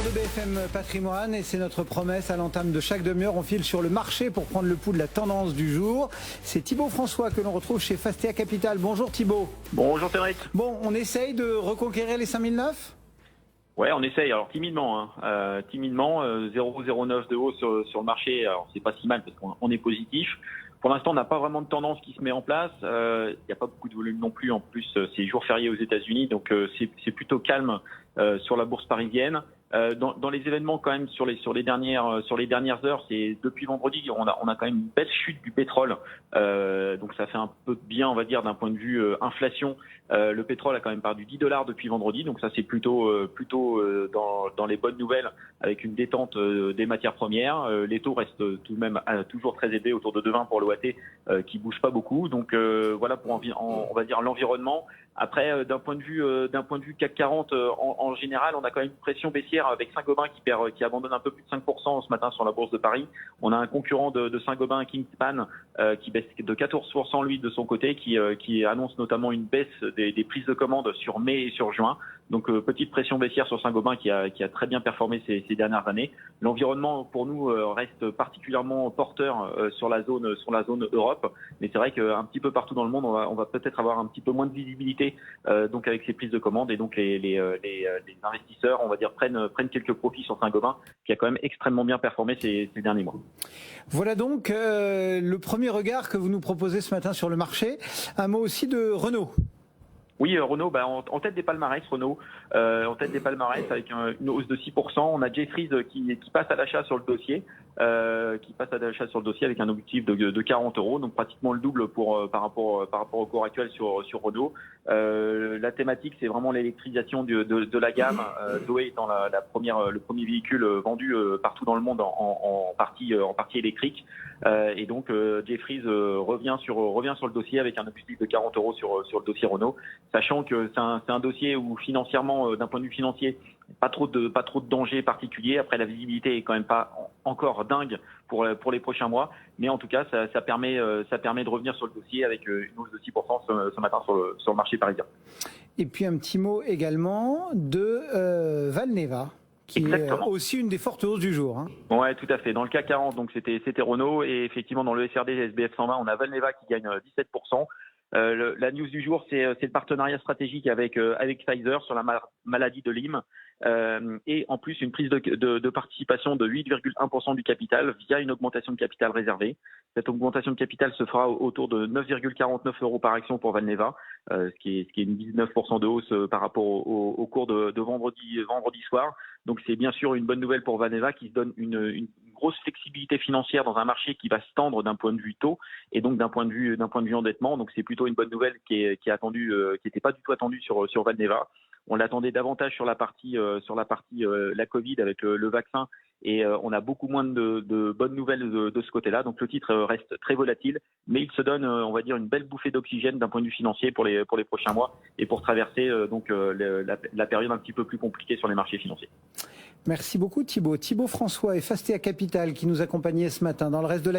de BFM Patrimoine et c'est notre promesse à l'entame de chaque demi-heure. On file sur le marché pour prendre le pouls de la tendance du jour. C'est Thibaut François que l'on retrouve chez Fastea Capital. Bonjour Thibaut. Bonjour Cédric. Bon, on essaye de reconquérir les 5009 ? Ouais, on essaye. Alors timidement, 0,09 de hausse sur le marché. Alors c'est pas si mal parce qu'on est positif. Pour l'instant, on n'a pas vraiment de tendance qui se met en place. Il n'y a pas beaucoup de volume non plus. En plus, c'est jour férié aux États-Unis, donc c'est plutôt calme sur la bourse parisienne. Dans les événements quand même sur les dernières heures, c'est depuis vendredi, on a quand même une belle chute du pétrole. Donc ça fait un peu de bien, on va dire, d'un point de vue inflation. Le pétrole a quand même perdu $10 depuis vendredi, donc ça c'est plutôt dans les bonnes nouvelles, avec une détente des matières premières. Les taux restent tout de même toujours très élevés, autour de 2,20 pour l'OAT, qui bouge pas beaucoup. Donc voilà pour on va dire l'environnement. Après, d'un point de vue CAC 40 en général, on a quand même une pression baissière avec Saint-Gobain qui abandonne un peu plus de 5% ce matin sur la bourse de Paris. On a un concurrent de Saint-Gobain, Kingspan, qui baisse de 14% lui de son côté, qui annonce notamment une baisse des prises de commandes sur mai et sur juin. Donc petite pression baissière sur Saint-Gobain qui a très bien performé ces dernières années. L'environnement pour nous reste particulièrement porteur sur la zone Europe, mais c'est vrai qu'un petit peu partout dans le monde on va peut-être avoir un petit peu moins de visibilité donc avec ces prises de commandes, et donc les investisseurs, on va dire, prennent quelques profits sur Saint-Gobain qui a quand même extrêmement bien performé ces derniers mois. Voilà donc le premier regard que vous nous proposez ce matin sur le marché. Un mot aussi de Renault. Oui, Renault, en tête des palmarès, en tête des palmarès avec une hausse de 6%. On a Jefferies qui passe à l'achat sur le dossier, avec un objectif de 40 €, donc pratiquement le double par rapport au cours actuel sur Renault. La thématique, c'est vraiment l'électrisation de la gamme. Zoé étant le premier véhicule vendu partout dans le monde en partie électrique. Et donc Jefferies revient sur le dossier avec un objectif de 40 € sur le dossier Renault, sachant que c'est un dossier où financièrement, d'un point de vue financier, pas trop de danger particulier. Après, la visibilité est quand même pas encore dingue pour les prochains mois, mais en tout cas ça permet de revenir sur le dossier avec une hausse de 6% ce matin sur le marché parisien. Et puis un petit mot également de Valneva, qui Exactement. est aussi une des fortes hausses du jour. Ouais, tout à fait. Dans le CAC 40, donc c'était Renault, et effectivement dans le SRD SBF 120, on a Valneva qui gagne 17%. La news du jour, c'est le partenariat stratégique avec Pfizer sur la maladie de Lyme, et en plus une prise de participation de 8,1% du capital via une augmentation de capital réservé. Cette augmentation de capital se fera autour de 9,49 € par action pour Valneva, ce qui est une 19% de hausse par rapport au cours de vendredi soir. Donc c'est bien sûr une bonne nouvelle pour Valneva, qui se donne une grosse flexibilité financière dans un marché qui va se tendre d'un point de vue taux et donc d'un point de vue endettement. Donc c'est plutôt une bonne nouvelle qui était pas du tout attendue sur Valneva. On l'attendait davantage sur la partie la Covid avec le vaccin, et on a beaucoup moins de bonnes nouvelles de ce côté-là. Donc le titre reste très volatile, mais il se donne, on va dire, une belle bouffée d'oxygène d'un point de vue financier pour les prochains mois et pour traverser la période un petit peu plus compliquée sur les marchés financiers. Merci beaucoup Thibaut. Thibaut François et Fastea Capital qui nous accompagnaient ce matin. Dans le reste de la